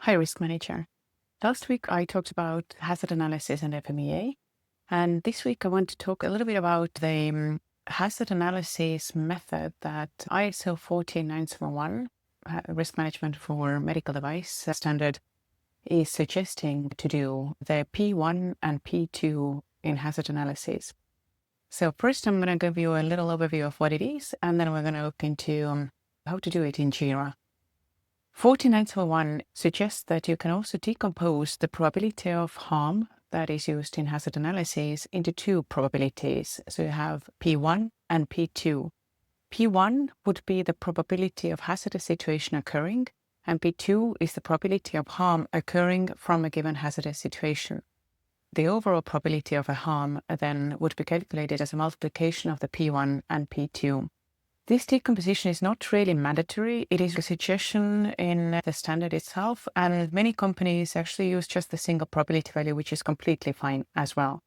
Hi, Risk Manager. Last week I talked about hazard analysis and FMEA, and this week I want to talk a little bit about the hazard analysis method that ISO 14971, Risk Management for Medical Device standard, is suggesting to do the P1 and P2 in hazard analysis. So first I'm going to give you a little overview of what it is, and then we're going to look into how to do it in Jira. 14971 suggests that you can also decompose the probability of harm that is used in hazard analysis into two probabilities. So you have P1 and P2. P1 would be the probability of hazardous situation occurring, and P2 is the probability of harm occurring from a given hazardous situation. The overall probability of a harm then would be calculated as a multiplication of the P1 and P2. This decomposition is not really mandatory. It is a suggestion in the standard itself, and many companies actually use just the single probability value, which is completely fine as well.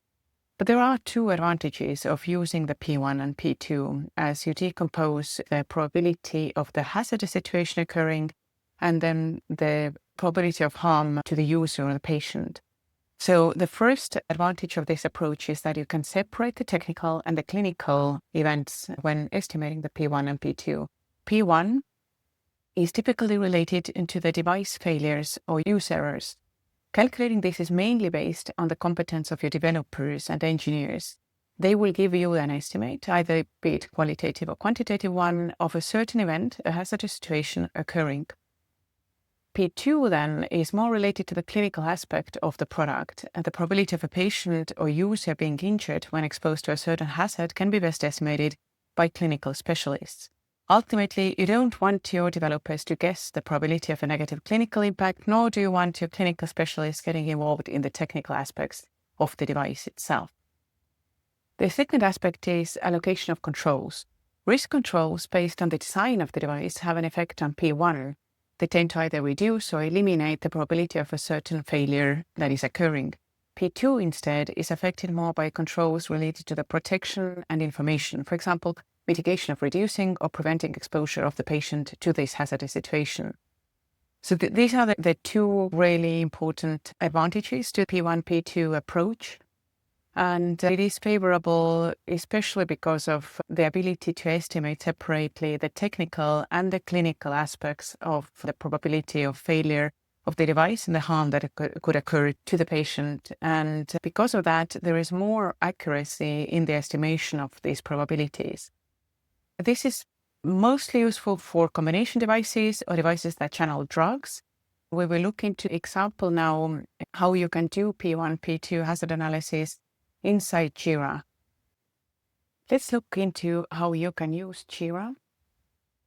But there are two advantages of using the P1 and P2 as you decompose the probability of the hazardous situation occurring and then the probability of harm to the user or the patient. So the first advantage of this approach is that you can separate the technical and the clinical events when estimating the P1 and P2. P1 is typically related to the device failures or use errors. Calculating this is mainly based on the competence of your developers and engineers. They will give you an estimate, either be it qualitative or quantitative one, of a certain event, a hazardous situation occurring. P2 then is more related to the clinical aspect of the product. The probability of a patient or user being injured when exposed to a certain hazard can be best estimated by clinical specialists. Ultimately, you don't want your developers to guess the probability of a negative clinical impact, nor do you want your clinical specialists getting involved in the technical aspects of the device itself. The second aspect is allocation of controls. Risk controls based on the design of the device have an effect on P1. They tend to either reduce or eliminate the probability of a certain failure that is occurring. P2 instead is affected more by controls related to the protection and information, for example, mitigation of reducing or preventing exposure of the patient to this hazardous situation. So these are the two really important advantages to the P1, P2 approach. And it is favorable, especially because of the ability to estimate separately the technical and the clinical aspects of the probability of failure of the device and the harm that could occur to the patient. And because of that, there is more accuracy in the estimation of these probabilities. This is mostly useful for combination devices or devices that channel drugs. We will look into example now how you can do P1, P2 hazard analysis inside Jira. Let's look into how you can use Jira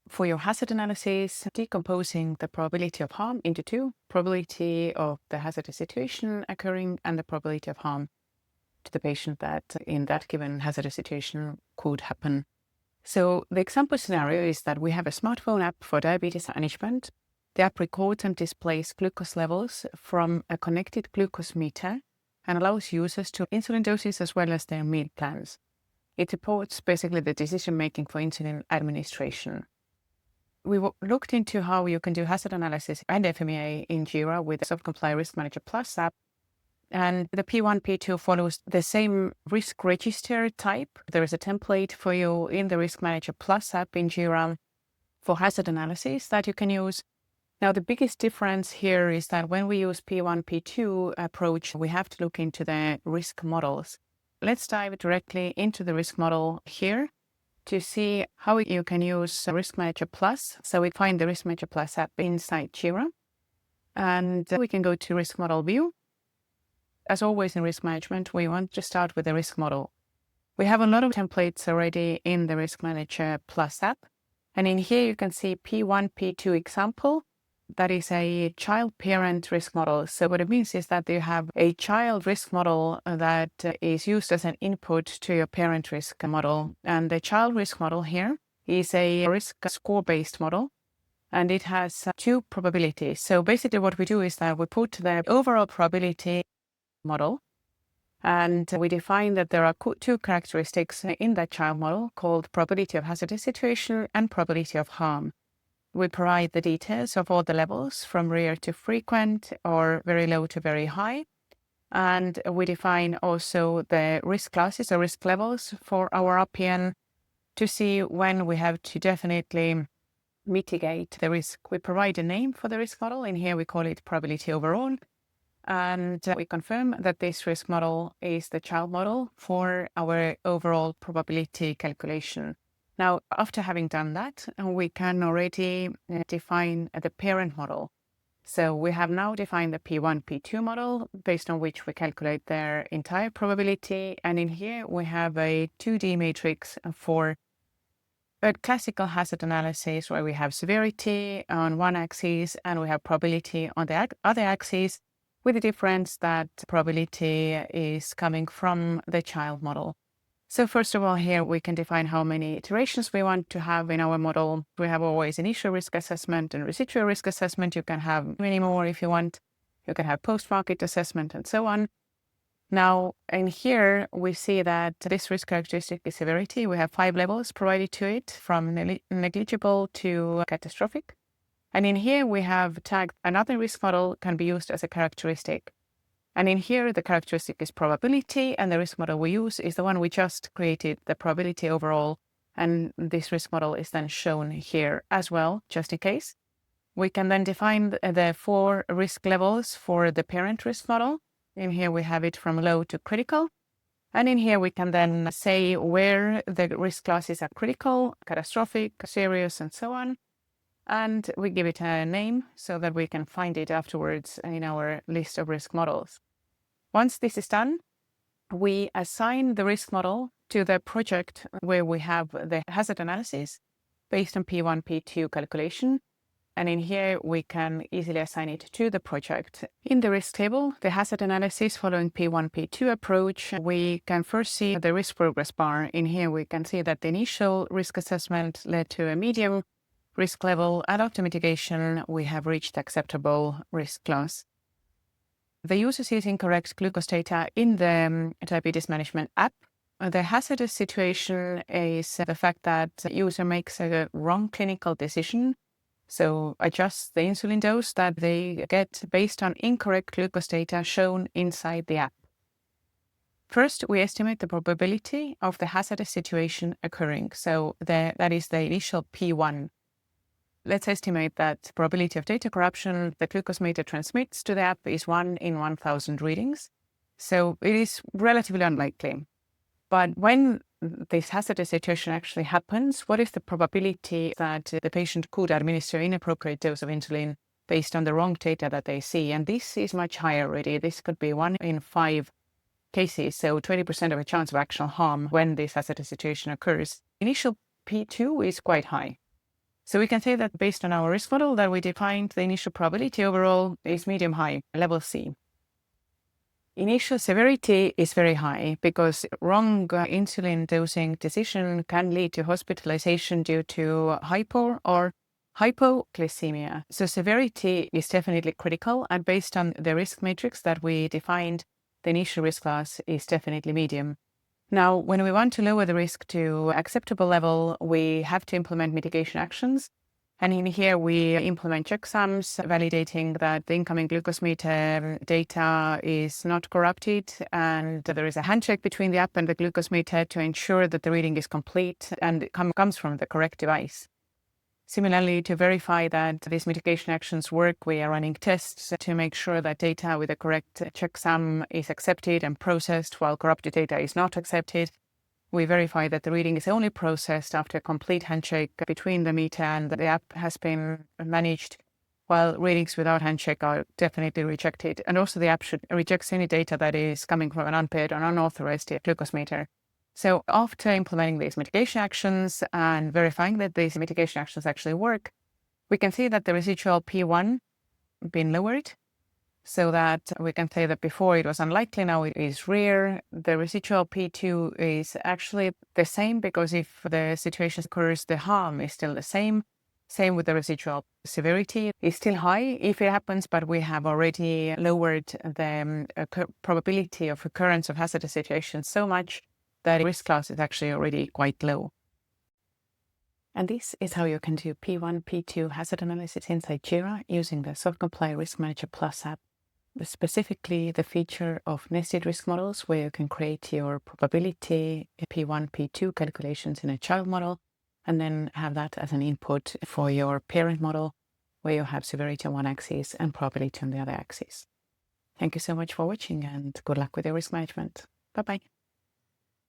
for your hazard analysis, decomposing the probability of harm into two, probability of the hazardous situation occurring and the probability of harm to the patient that in that given hazardous situation could happen. So the example scenario is that we have a smartphone app for diabetes management. The app records and displays glucose levels from a connected glucose meter and allows users to insulin doses as well as their meal plans. It supports basically the decision-making for insulin administration. We looked into how you can do hazard analysis and FMEA in Jira with the SoftComply Risk Manager Plus app. And the P1, P2 follows the same risk register type. There is a template for you in the Risk Manager Plus app in Jira for hazard analysis that you can use. Now, the biggest difference here is that when we use P1, P2 approach, we have to look into the risk models. Let's dive directly into the risk model here to see how you can use Risk Manager Plus. So we find the Risk Manager Plus app inside Jira, and we can go to Risk Model View. As always in risk management, we want to start with the risk model. We have a lot of templates already in the Risk Manager Plus app, and in here you can see P1, P2 example. That is a child-parent risk model. So what it means is that you have a child risk model that is used as an input to your parent risk model. And the child risk model here is a risk score-based model, and it has two probabilities. So basically what we do is that we put the overall probability model, and we define that there are two characteristics in that child model called probability of hazardous situation and probability of harm. we provide the details of all the levels from rare to frequent or very low to very high. And we define also the risk classes or risk levels for our RPN to see when we have to definitely mitigate the risk. We provide a name for the risk model. In here, we call it probability overall. And we confirm that this risk model is the child model for our overall probability calculation. Now, after having done that, we can already define the parent model. So we have now defined the P1, P2 model based on which we calculate their entire probability. And in here, we have a 2D matrix for a classical hazard analysis where we have severity on one axis and we have probability on the other axis, with the difference that probability is coming from the child model. So first of all, here we can define how many iterations we want to have in our model. We have always initial risk assessment and residual risk assessment. You can have many more if you want. You can have post-market assessment and so on. Now, in here, we see that this risk characteristic is severity. We have 5 levels provided to it, from negligible to catastrophic. And in here, we have tagged another risk model can be used as a characteristic. And in here, the characteristic is probability, and the risk model we use is the one we just created, the probability overall. And this risk model is then shown here as well, just in case. We can then define the 4 risk levels for the parent risk model. In here, we have it from low to critical. And in here, we can then say where the risk classes are critical, catastrophic, serious, and so on. And we give it a name so that we can find it afterwards in our list of risk models. Once this is done, we assign the risk model to the project where we have the hazard analysis based on P1, P2 calculation. And in here, we can easily assign it to the project. In the risk table, the hazard analysis following P1, P2 approach, we can first see the risk progress bar. In here, we can see that the initial risk assessment led to a medium risk level, and after mitigation, we have reached acceptable risk class. The user sees incorrect glucose data in the diabetes management app. The hazardous situation is the fact that the user makes a wrong clinical decision, so adjusts the insulin dose that they get based on incorrect glucose data shown inside the app. First, we estimate the probability of the hazardous situation occurring. So that is the initial P1. Let's estimate that probability of data corruption the glucose meter transmits to the app is 1 in 1,000 readings. So it is relatively unlikely. But when this hazardous situation actually happens, what is the probability that the patient could administer inappropriate dose of insulin based on the wrong data that they see? And this is much higher already. This could be 1 in 5 cases, so 20% of a chance of actual harm when this hazardous situation occurs. Initial P2 is quite high. So we can say that based on our risk model that we defined, the initial probability overall is medium-high, level C. Initial severity is very high because wrong insulin dosing decision can lead to hospitalization due to hypo or hypoglycemia. So severity is definitely critical, and based on the risk matrix that we defined, the initial risk class is definitely medium. Now, when we want to lower the risk to acceptable level, we have to implement mitigation actions. And in here, we implement checksums, validating that the incoming glucose meter data is not corrupted, and there is a handshake between the app and the glucose meter to ensure that the reading is complete and comes from the correct device. Similarly, to verify that these mitigation actions work, we are running tests to make sure that data with the correct checksum is accepted and processed, while corrupted data is not accepted. We verify that the reading is only processed after a complete handshake between the meter and the app has been managed, while readings without handshake are definitely rejected. And also the app should reject any data that is coming from an unpaired or unauthorized glucose meter. So after implementing these mitigation actions and verifying that these mitigation actions actually work, we can see that the residual P1 been lowered, so that we can say that before it was unlikely, now it is rare. The residual P2 is actually the same because if the situation occurs, the harm is still the same. Same with the residual severity is still high if it happens, but we have already lowered the probability of occurrence of hazardous situations so much that risk class is actually already quite low. And this is how you can do P1, P2 hazard analysis inside Jira using the SoftComply Risk Manager Plus app. Specifically, the feature of nested risk models, where you can create your probability P1, P2 calculations in a child model, and then have that as an input for your parent model, where you have severity on one axis and probability on the other axis. Thank you so much for watching, and good luck with your risk management. Bye-bye.